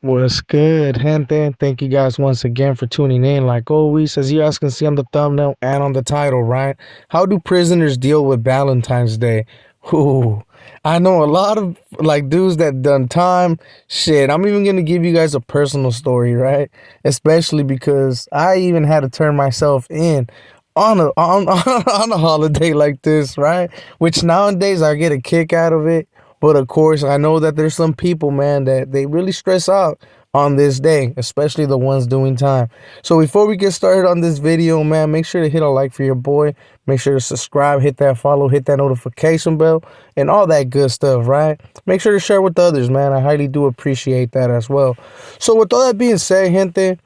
What's good, gente? Thank you guys once again for tuning in. Like always, as you guys can see on the thumbnail and on the title, right? How do prisoners deal with Valentine's Day? Ooh, I know a lot of like dudes that done time. Shit, I'm even gonna give you guys a personal story, right? Especially because I even had to turn myself in on a holiday like this, right? Which nowadays I get a kick out of it. But of course, I know that there's some people, man, that they really stress out on this day, especially the ones doing time. So before we get started on this video, man, make sure to hit a like for your boy. Make sure to subscribe, hit that follow, hit that notification bell, and all that good stuff, right? Make sure to share with others, man. I highly do appreciate that as well. So with all that being said, gente,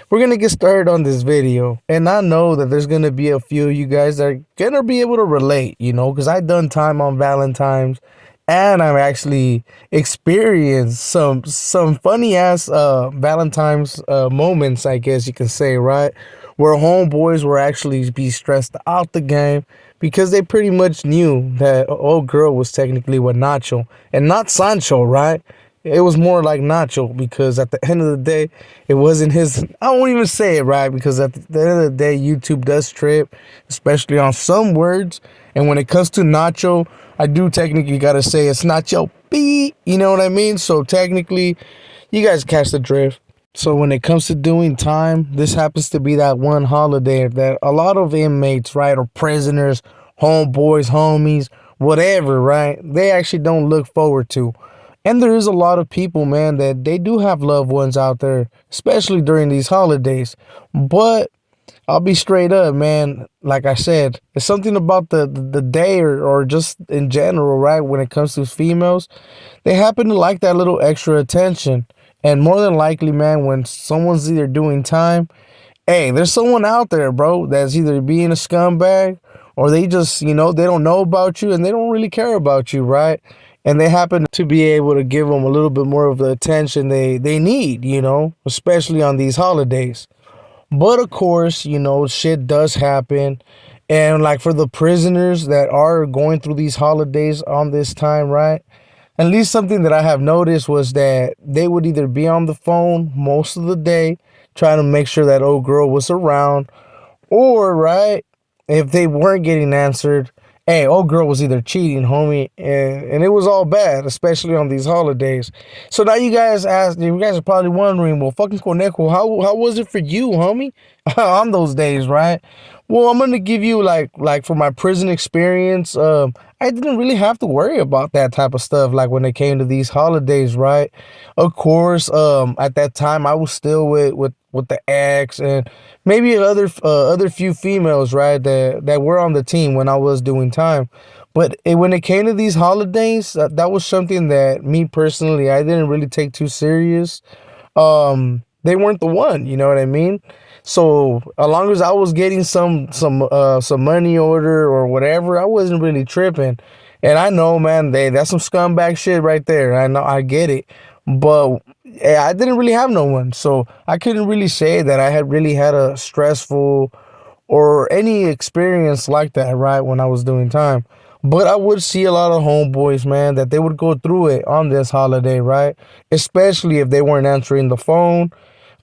we're gonna get started on this video, and I know that there's gonna be a few of you guys that are gonna be able to relate, because I done time on Valentine's, and I've actually experienced some funny ass Valentine's moments, I guess you can say, right? Where homeboys were actually be stressed out the game because they pretty much knew that old girl was technically with Nacho and not Sancho, right? It was more like Nacho because at the end of the day, it wasn't his. I won't even say it right because at the end of the day, YouTube does trip, especially on some words. And when it comes to Nacho, I do technically gotta say it's Nacho B. You know what I mean? So technically, you guys catch the drift. So when it comes to doing time, this happens to be that one holiday that a lot of inmates, right, or prisoners, homeboys, homies, whatever, right, they actually don't look forward to. And there is a lot of people, man, that they do have loved ones out there, especially during these holidays. But I'll be straight up, man. Like I said, it's something about the day or just in general, right? When it comes to females, they happen to like that little extra attention. And more than likely, man, when someone's either doing time, hey, there's someone out there, bro, that's either being a scumbag or they just, they don't know about you and they don't really care about you, right? And they happen to be able to give them a little bit more of the attention they need, especially on these holidays. But of course, shit does happen. And like for the prisoners that are going through these holidays on this time, right? At least something that I have noticed was that they would either be on the phone most of the day trying to make sure that old girl was around, or, right, if they weren't getting answered, hey, old girl was either cheating, homie, and it was all bad, especially on these holidays. So now you guys are probably wondering, well, fucking Conejo, how was it for you, homie, on those days, right? Well, I'm gonna give you like for my prison experience, I didn't really have to worry about that type of stuff. Like when it came to these holidays, right? Of course, at that time I was still with the ex and maybe other few females, right? That were on the team when I was doing time. But when it came to these holidays, that was something that me personally I didn't really take too serious. They weren't the one, you know what I mean? So as long as I was getting some money order or whatever, I wasn't really tripping. And I know, man, that's some scumbag shit right there. I know, I get it. But I didn't really have no one, so I couldn't really say that I had really had a stressful or any experience like that, right, when I was doing time. But I would see a lot of homeboys, man, that they would go through it on this holiday, right? Especially if they weren't answering the phone.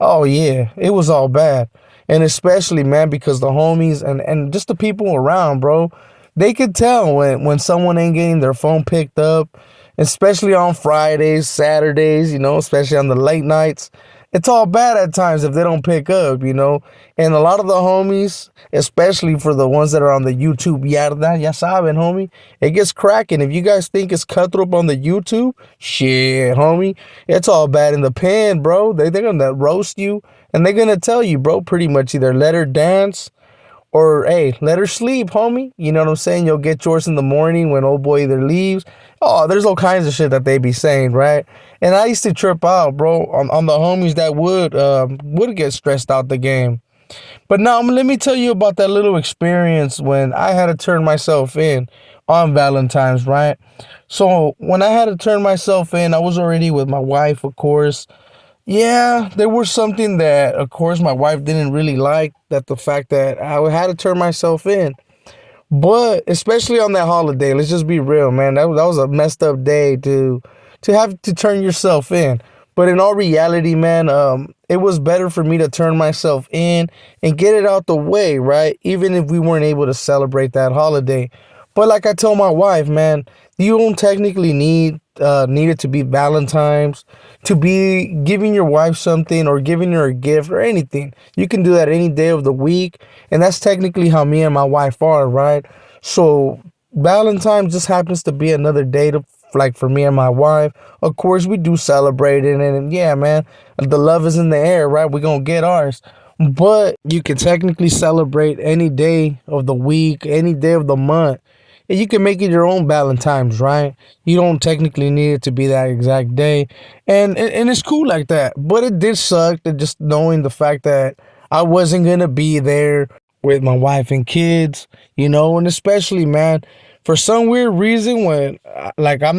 Oh yeah, it was all bad. And especially, man, because the homies and just the people around, bro, they could tell when someone ain't getting their phone picked up, especially on Fridays, Saturdays, especially on the late nights. It's all bad at times if they don't pick up. And a lot of the homies, especially for the ones that are on the YouTube, yarda, ya saben, homie, it gets cracking. If you guys think it's cutthroat on the YouTube, shit, homie, it's all bad in the pen, bro. They're gonna roast you, and they're gonna tell you, bro, pretty much either let her dance or, hey, let her sleep, homie. You know what I'm saying? You'll get yours in the morning when old boy either leaves. Oh, there's all kinds of shit that they be saying, right? And I used to trip out, bro, on the homies that would get stressed out the game. But now let me tell you about that little experience when I had to turn myself in on Valentine's, right? So when I had to turn myself in, I was already with my wife, of course. Yeah, there was something that, of course, my wife didn't really like, that the fact that I had to turn myself in. But especially on that holiday, let's just be real, man. That was a messed up day to have to turn yourself in. But in all reality, man, it was better for me to turn myself in and get it out the way, right? Even if we weren't able to celebrate that holiday. But like I told my wife, man, you don't technically need it to be Valentine's to be giving your wife something or giving her a gift or anything. You can do that any day of the week, and that's technically how me and my wife are, right? So Valentine just happens to be another day to, like, for me and my wife. Of course, we do celebrate it, and yeah, man, the love is in the air, right? We're gonna get ours. But you can technically celebrate any day of the week, any day of the month. And you can make it your own Valentine's, right? You don't technically need it to be that exact day. And it's cool like that. But it did suck that just knowing the fact that I wasn't gonna be there with my wife and kids, and especially, man, for some weird reason, when like I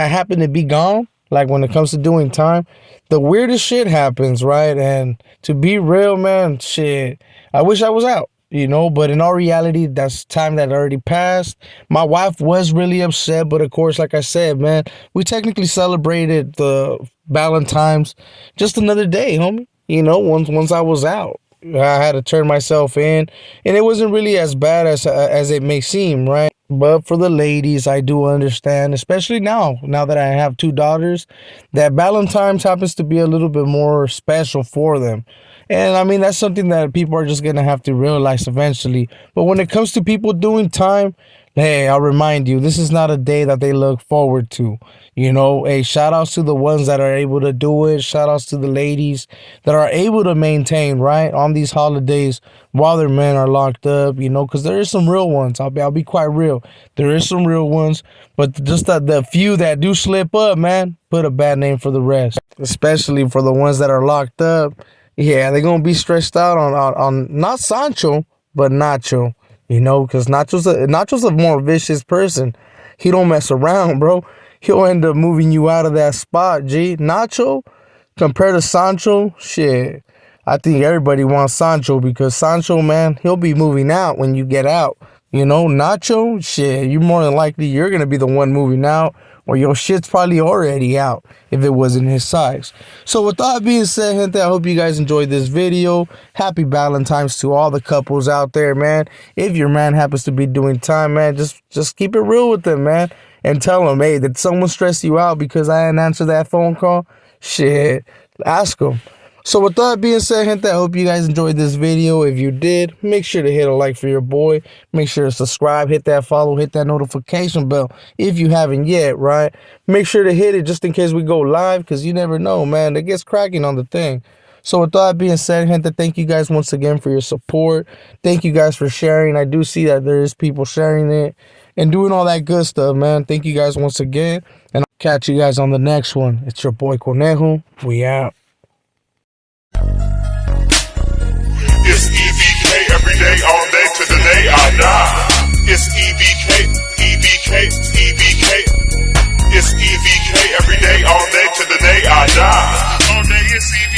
happen to be gone, like when it comes to doing time, the weirdest shit happens, right? And to be real, man, shit, I wish I was out. But in all reality, that's time that already passed. My wife was really upset, but of course, like I said, man, we technically celebrated the Valentine's just another day, homie. Once I was out, I had to turn myself in, and it wasn't really as bad as it may seem, right? But for the ladies, I do understand, especially now that I have two daughters, that Valentine's happens to be a little bit more special for them. And I mean, that's something that people are just going to have to realize eventually. But when it comes to people doing time, hey, I'll remind you, this is not a day that they look forward to. Hey, shout outs to the ones that are able to do it. Shout outs to the ladies that are able to maintain, right, on these holidays while their men are locked up, because there is some real ones. I'll be quite real. There is some real ones, but just the few that do slip up, man, put a bad name for the rest, especially for the ones that are locked up. Yeah, they're gonna be stressed out on not Sancho, but Nacho. Because Nacho's a more vicious person. He don't mess around, bro. He'll end up moving you out of that spot. G Nacho compared to Sancho, shit. I think everybody wants Sancho because Sancho, man, he'll be moving out when you get out. Nacho, shit, you more than likely you're gonna be the one moving out, or your shit's probably already out if it wasn't his size. So with that being said, gente, I hope you guys enjoyed this video. Happy Valentine's to all the couples out there, man. If your man happens to be doing time, man, just keep it real with them, man, and tell them, hey, did someone stress you out because I didn't answer that phone call? Shit, ask them. So with that being said, gente, I hope you guys enjoyed this video. If you did, make sure to hit a like for your boy. Make sure to subscribe, hit that follow, hit that notification bell if you haven't yet, right? Make sure to hit it just in case we go live, because you never know, man. It gets cracking on the thing. So with that being said, gente, thank you guys once again for your support. Thank you guys for sharing. I do see that there is people sharing it and doing all that good stuff, man. Thank you guys once again, and I'll catch you guys on the next one. It's your boy Conejo. We out. It's E.B.K. every day, all day to the day I die. It's E.B.K. E.B.K. E.B.K. It's E.B.K. every day, all day to the day I die. All day it's E.B.K.